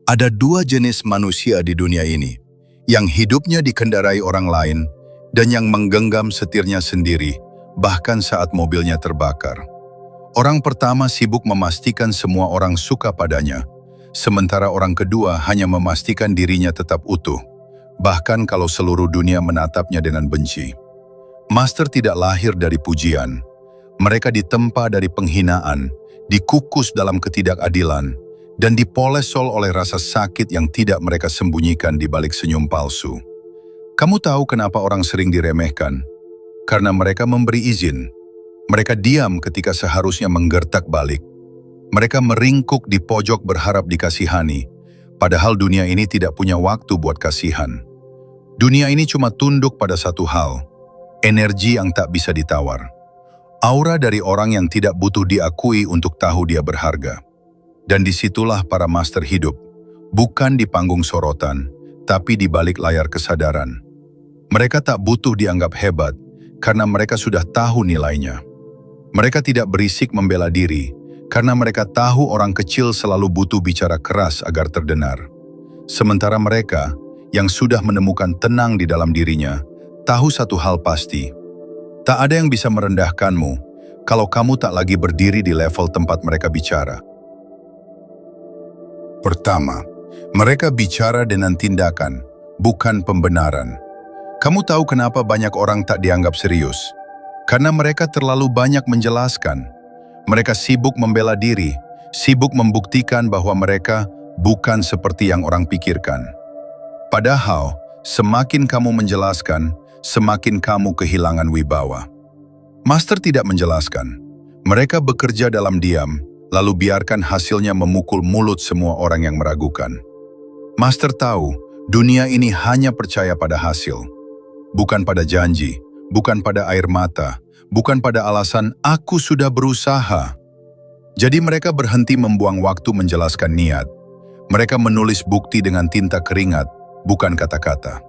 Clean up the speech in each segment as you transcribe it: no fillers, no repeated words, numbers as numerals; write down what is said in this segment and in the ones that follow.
Ada dua jenis manusia di dunia ini, yang hidupnya dikendarai orang lain dan yang menggenggam setirnya sendiri, bahkan saat mobilnya terbakar. Orang pertama sibuk memastikan semua orang suka padanya, sementara orang kedua hanya memastikan dirinya tetap utuh, bahkan kalau seluruh dunia menatapnya dengan benci. Master tidak lahir dari pujian. Mereka ditempa dari penghinaan, dikukus dalam ketidakadilan, dan dipolesol oleh rasa sakit yang tidak mereka sembunyikan di balik senyum palsu. Kamu tahu kenapa orang sering diremehkan? Karena mereka memberi izin. Mereka diam ketika seharusnya menggertak balik. Mereka meringkuk di pojok berharap dikasihani, padahal dunia ini tidak punya waktu buat kasihan. Dunia ini cuma tunduk pada satu hal, energi yang tak bisa ditawar. Aura dari orang yang tidak butuh diakui untuk tahu dia berharga. Dan disitulah para master hidup, bukan di panggung sorotan, tapi di balik layar kesadaran. Mereka tak butuh dianggap hebat, karena mereka sudah tahu nilainya. Mereka tidak berisik membela diri, karena mereka tahu orang kecil selalu butuh bicara keras agar terdengar. Sementara mereka, yang sudah menemukan tenang di dalam dirinya, tahu satu hal pasti. Tak ada yang bisa merendahkanmu, kalau kamu tak lagi berdiri di level tempat mereka bicara. Pertama, mereka bicara dengan tindakan, bukan pembenaran. Kamu tahu kenapa banyak orang tak dianggap serius? Karena mereka terlalu banyak menjelaskan. Mereka sibuk membela diri, sibuk membuktikan bahwa mereka bukan seperti yang orang pikirkan. Padahal, semakin kamu menjelaskan, semakin kamu kehilangan wibawa. Master tidak menjelaskan. Mereka bekerja dalam diam, lalu biarkan hasilnya memukul mulut semua orang yang meragukan. Master tahu, dunia ini hanya percaya pada hasil. Bukan pada janji, bukan pada air mata, bukan pada alasan aku sudah berusaha. Jadi mereka berhenti membuang waktu menjelaskan niat. Mereka menulis bukti dengan tinta keringat, bukan kata-kata.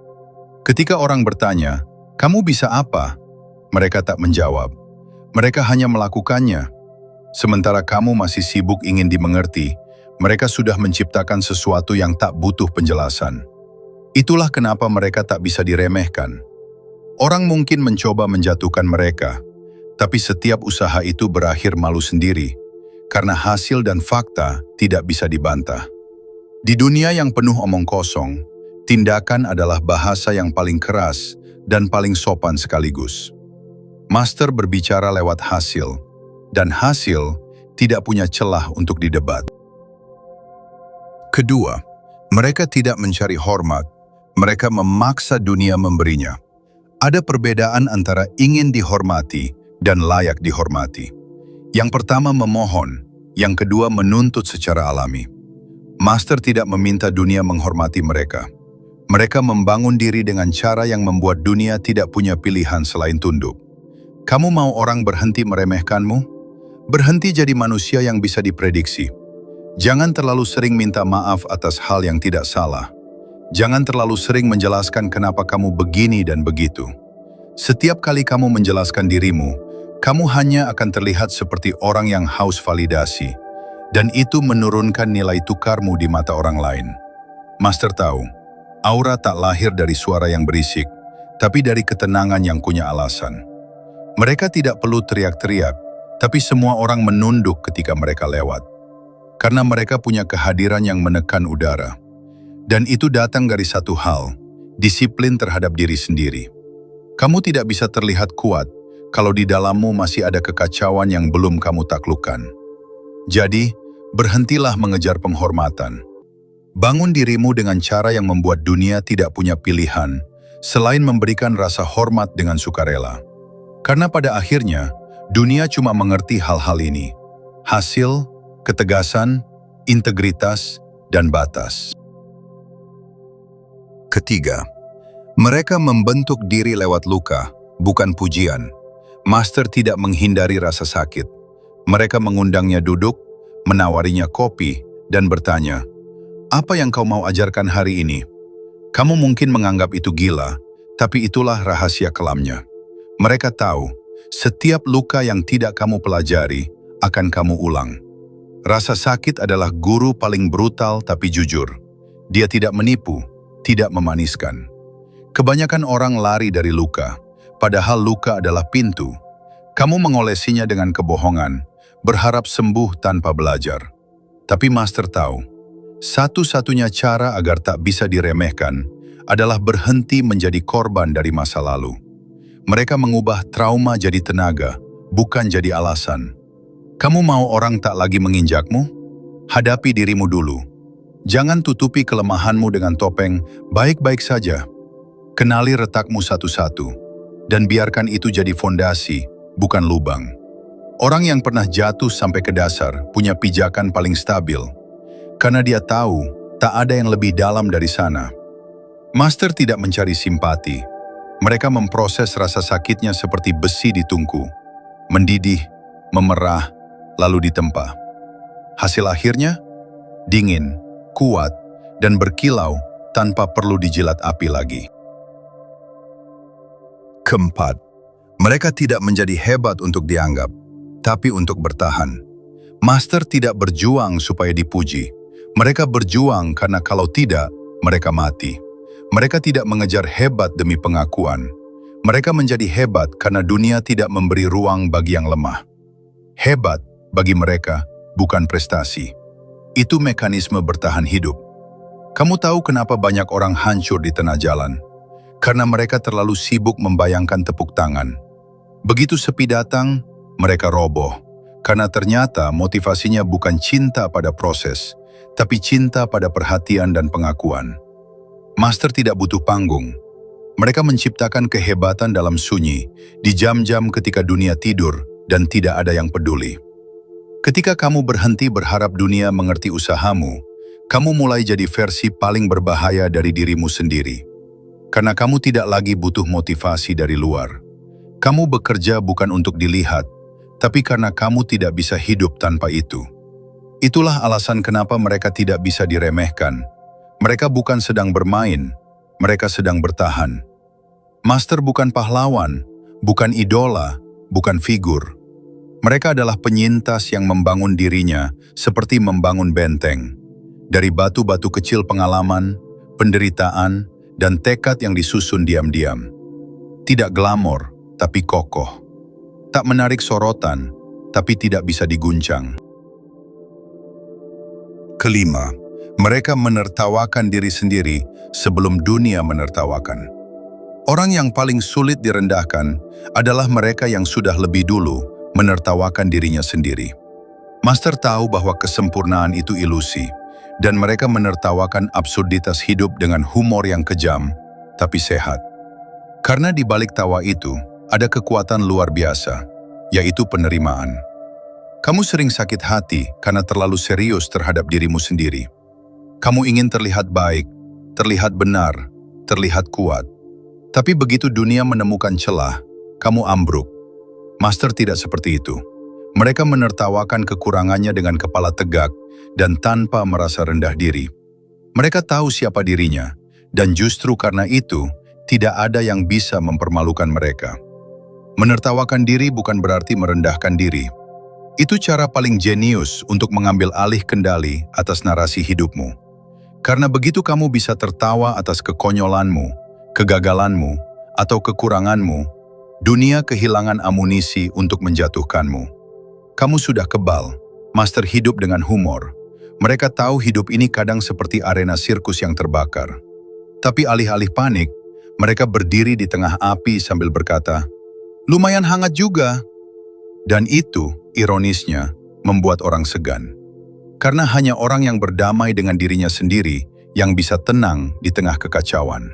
Ketika orang bertanya, kamu bisa apa? Mereka tak menjawab. Mereka hanya melakukannya. Sementara kamu masih sibuk ingin dimengerti, mereka sudah menciptakan sesuatu yang tak butuh penjelasan. Itulah kenapa mereka tak bisa diremehkan. Orang mungkin mencoba menjatuhkan mereka, tapi setiap usaha itu berakhir malu sendiri, karena hasil dan fakta tidak bisa dibantah. Di dunia yang penuh omong kosong, tindakan adalah bahasa yang paling keras dan paling sopan sekaligus. Master berbicara lewat hasil, dan hasil tidak punya celah untuk didebat. Kedua, mereka tidak mencari hormat, mereka memaksa dunia memberinya. Ada perbedaan antara ingin dihormati dan layak dihormati. Yang pertama memohon, yang kedua menuntut secara alami. Master tidak meminta dunia menghormati mereka. Mereka membangun diri dengan cara yang membuat dunia tidak punya pilihan selain tunduk. Kamu mau orang berhenti meremehkanmu? Berhenti jadi manusia yang bisa diprediksi. Jangan terlalu sering minta maaf atas hal yang tidak salah. Jangan terlalu sering menjelaskan kenapa kamu begini dan begitu. Setiap kali kamu menjelaskan dirimu, kamu hanya akan terlihat seperti orang yang haus validasi, dan itu menurunkan nilai tukarmu di mata orang lain. Master tahu, aura tak lahir dari suara yang berisik, tapi dari ketenangan yang punya alasan. Mereka tidak perlu teriak-teriak, tapi semua orang menunduk ketika mereka lewat. Karena mereka punya kehadiran yang menekan udara. Dan itu datang dari satu hal, disiplin terhadap diri sendiri. Kamu tidak bisa terlihat kuat kalau di dalammu masih ada kekacauan yang belum kamu taklukkan. Jadi, berhentilah mengejar penghormatan. Bangun dirimu dengan cara yang membuat dunia tidak punya pilihan, selain memberikan rasa hormat dengan sukarela. Karena pada akhirnya, dunia cuma mengerti hal-hal ini. Hasil, ketegasan, integritas, dan batas. Ketiga, mereka membentuk diri lewat luka, bukan pujian. Master tidak menghindari rasa sakit. Mereka mengundangnya duduk, menawarinya kopi, dan bertanya, apa yang kau mau ajarkan hari ini? Kamu mungkin menganggap itu gila, tapi itulah rahasia kelamnya. Mereka tahu, setiap luka yang tidak kamu pelajari akan kamu ulang. Rasa sakit adalah guru paling brutal tapi jujur. Dia tidak menipu, tidak memaniskan. Kebanyakan orang lari dari luka, padahal luka adalah pintu. Kamu mengolesinya dengan kebohongan, berharap sembuh tanpa belajar. Tapi Master tahu, satu-satunya cara agar tak bisa diremehkan adalah berhenti menjadi korban dari masa lalu. Mereka mengubah trauma jadi tenaga, bukan jadi alasan. Kamu mau orang tak lagi menginjakmu? Hadapi dirimu dulu. Jangan tutupi kelemahanmu dengan topeng, baik-baik saja. Kenali retakmu satu-satu, dan biarkan itu jadi fondasi, bukan lubang. Orang yang pernah jatuh sampai ke dasar punya pijakan paling stabil, karena dia tahu tak ada yang lebih dalam dari sana. Master tidak mencari simpati. Mereka memproses rasa sakitnya seperti besi di tungku, mendidih, memerah, lalu ditempa. Hasil akhirnya, dingin, kuat, dan berkilau tanpa perlu dijilat api lagi. Keempat, mereka tidak menjadi hebat untuk dianggap, tapi untuk bertahan. Master tidak berjuang supaya dipuji. Mereka berjuang karena kalau tidak, mereka mati. Mereka tidak mengejar hebat demi pengakuan. Mereka menjadi hebat karena dunia tidak memberi ruang bagi yang lemah. Hebat bagi mereka bukan prestasi. Itu mekanisme bertahan hidup. Kamu tahu kenapa banyak orang hancur di tengah jalan? Karena mereka terlalu sibuk membayangkan tepuk tangan. Begitu sepi datang, mereka roboh. Karena ternyata motivasinya bukan cinta pada proses, tapi cinta pada perhatian dan pengakuan. Master tidak butuh panggung. Mereka menciptakan kehebatan dalam sunyi, di jam-jam ketika dunia tidur dan tidak ada yang peduli. Ketika kamu berhenti berharap dunia mengerti usahamu, kamu mulai jadi versi paling berbahaya dari dirimu sendiri. Karena kamu tidak lagi butuh motivasi dari luar. Kamu bekerja bukan untuk dilihat, tapi karena kamu tidak bisa hidup tanpa itu. Itulah alasan kenapa mereka tidak bisa diremehkan. Mereka bukan sedang bermain, mereka sedang bertahan. Master bukan pahlawan, bukan idola, bukan figur. Mereka adalah penyintas yang membangun dirinya seperti membangun benteng. Dari batu-batu kecil pengalaman, penderitaan, dan tekad yang disusun diam-diam. Tidak glamor, tapi kokoh. Tak menarik sorotan, tapi tidak bisa diguncang. Kelima, mereka menertawakan diri sendiri sebelum dunia menertawakan. Orang yang paling sulit direndahkan adalah mereka yang sudah lebih dulu menertawakan dirinya sendiri. Master tahu bahwa kesempurnaan itu ilusi, dan mereka menertawakan absurditas hidup dengan humor yang kejam, tapi sehat. Karena di balik tawa itu, ada kekuatan luar biasa, yaitu penerimaan. Kamu sering sakit hati karena terlalu serius terhadap dirimu sendiri. Kamu ingin terlihat baik, terlihat benar, terlihat kuat. Tapi begitu dunia menemukan celah, kamu ambruk. Master tidak seperti itu. Mereka menertawakan kekurangannya dengan kepala tegak dan tanpa merasa rendah diri. Mereka tahu siapa dirinya, dan justru karena itu, tidak ada yang bisa mempermalukan mereka. Menertawakan diri bukan berarti merendahkan diri. Itu cara paling jenius untuk mengambil alih kendali atas narasi hidupmu. Karena begitu kamu bisa tertawa atas kekonyolanmu, kegagalanmu, atau kekuranganmu, dunia kehilangan amunisi untuk menjatuhkanmu. Kamu sudah kebal, Master hidup dengan humor. Mereka tahu hidup ini kadang seperti arena sirkus yang terbakar. Tapi alih-alih panik, mereka berdiri di tengah api sambil berkata, "Lumayan hangat juga." Dan itu, ironisnya, membuat orang segan. Karena hanya orang yang berdamai dengan dirinya sendiri yang bisa tenang di tengah kekacauan.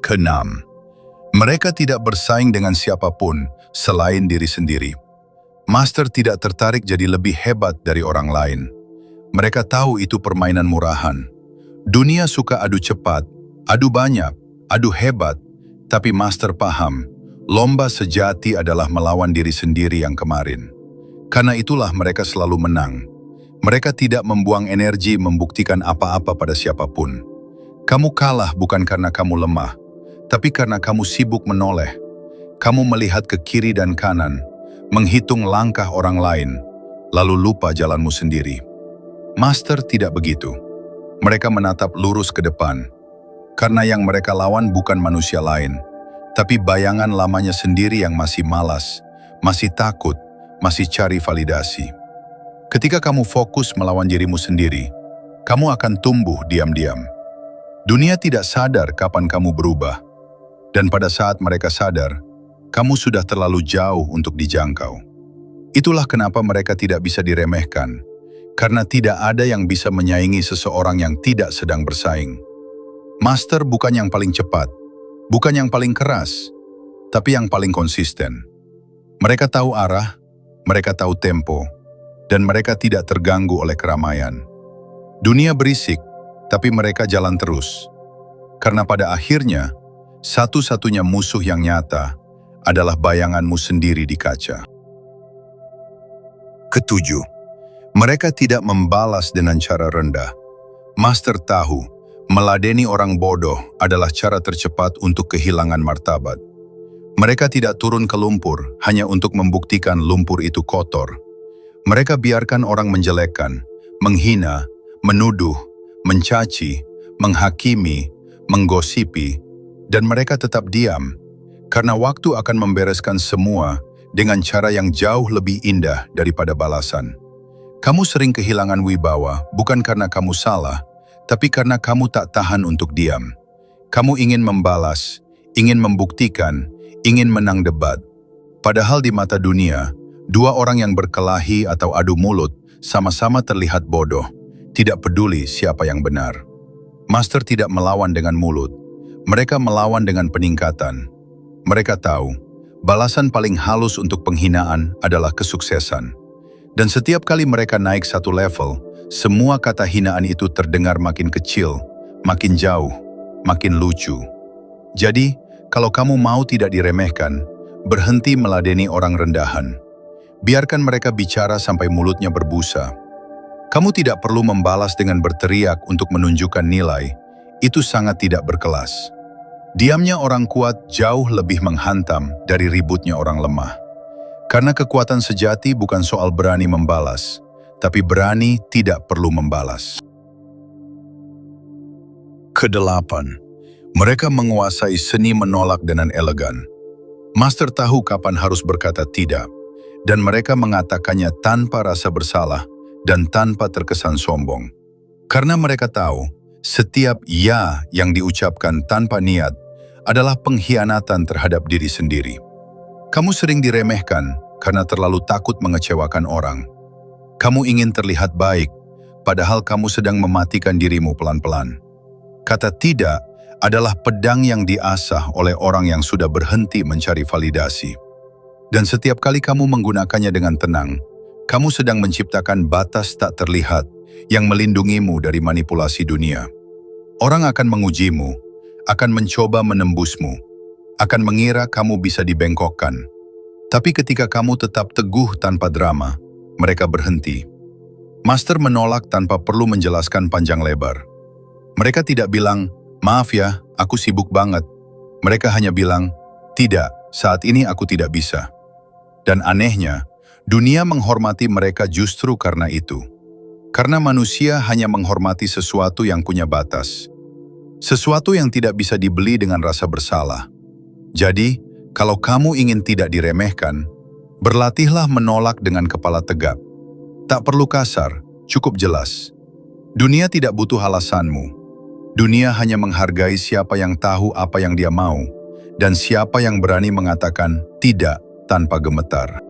Keenam, mereka tidak bersaing dengan siapapun selain diri sendiri. Master tidak tertarik jadi lebih hebat dari orang lain. Mereka tahu itu permainan murahan. Dunia suka adu cepat, adu banyak, adu hebat, tapi Master paham, lomba sejati adalah melawan diri sendiri yang kemarin. Karena itulah mereka selalu menang. Mereka tidak membuang energi membuktikan apa-apa pada siapapun. Kamu kalah bukan karena kamu lemah, tapi karena kamu sibuk menoleh. Kamu melihat ke kiri dan kanan, menghitung langkah orang lain, lalu lupa jalanmu sendiri. Master tidak begitu. Mereka menatap lurus ke depan, karena yang mereka lawan bukan manusia lain, tapi bayangan lamanya sendiri yang masih malas, masih takut, masih cari validasi. Ketika kamu fokus melawan dirimu sendiri, kamu akan tumbuh diam-diam. Dunia tidak sadar kapan kamu berubah, dan pada saat mereka sadar, kamu sudah terlalu jauh untuk dijangkau. Itulah kenapa mereka tidak bisa diremehkan, karena tidak ada yang bisa menyaingi seseorang yang tidak sedang bersaing. Master bukan yang paling cepat, bukan yang paling keras, tapi yang paling konsisten. Mereka tahu arah, mereka tahu tempo, dan mereka tidak terganggu oleh keramaian. Dunia berisik, tapi mereka jalan terus. Karena pada akhirnya, satu-satunya musuh yang nyata adalah bayanganmu sendiri di kaca. Ketujuh, mereka tidak membalas dengan cara rendah. Master tahu, meladeni orang bodoh adalah cara tercepat untuk kehilangan martabat. Mereka tidak turun ke lumpur hanya untuk membuktikan lumpur itu kotor. Mereka biarkan orang menjelekkan, menghina, menuduh, mencaci, menghakimi, menggosipi, dan mereka tetap diam, karena waktu akan membereskan semua dengan cara yang jauh lebih indah daripada balasan. Kamu sering kehilangan wibawa bukan karena kamu salah, tapi karena kamu tak tahan untuk diam. Kamu ingin membalas, ingin membuktikan, ingin menang debat. Padahal di mata dunia, dua orang yang berkelahi atau adu mulut sama-sama terlihat bodoh, tidak peduli siapa yang benar. Master tidak melawan dengan mulut, mereka melawan dengan peningkatan. Mereka tahu, balasan paling halus untuk penghinaan adalah kesuksesan. Dan setiap kali mereka naik satu level, semua kata hinaan itu terdengar makin kecil, makin jauh, makin lucu. Jadi, kalau kamu mau tidak diremehkan, berhenti meladeni orang rendahan. Biarkan mereka bicara sampai mulutnya berbusa. Kamu tidak perlu membalas dengan berteriak untuk menunjukkan nilai, itu sangat tidak berkelas. Diamnya orang kuat jauh lebih menghantam dari ributnya orang lemah. Karena kekuatan sejati bukan soal berani membalas, tapi berani tidak perlu membalas. Kedelapan, mereka menguasai seni menolak dengan elegan. Master tahu kapan harus berkata tidak, dan mereka mengatakannya tanpa rasa bersalah dan tanpa terkesan sombong. Karena mereka tahu, setiap ya yang diucapkan tanpa niat adalah pengkhianatan terhadap diri sendiri. Kamu sering diremehkan karena terlalu takut mengecewakan orang. Kamu ingin terlihat baik, padahal kamu sedang mematikan dirimu pelan-pelan. Kata tidak adalah pedang yang diasah oleh orang yang sudah berhenti mencari validasi. Dan setiap kali kamu menggunakannya dengan tenang, kamu sedang menciptakan batas tak terlihat yang melindungimu dari manipulasi dunia. Orang akan mengujimu, akan mencoba menembusmu, akan mengira kamu bisa dibengkokkan. Tapi ketika kamu tetap teguh tanpa drama, mereka berhenti. Master menolak tanpa perlu menjelaskan panjang lebar. Mereka tidak bilang, "Maaf ya, aku sibuk banget." Mereka hanya bilang, "Tidak, saat ini aku tidak bisa." Dan anehnya, dunia menghormati mereka justru karena itu. Karena manusia hanya menghormati sesuatu yang punya batas. Sesuatu yang tidak bisa dibeli dengan rasa bersalah. Jadi, kalau kamu ingin tidak diremehkan, berlatihlah menolak dengan kepala tegap. Tak perlu kasar, cukup jelas. Dunia tidak butuh alasanmu. Dunia hanya menghargai siapa yang tahu apa yang dia mau, dan siapa yang berani mengatakan tidak tanpa gemetar.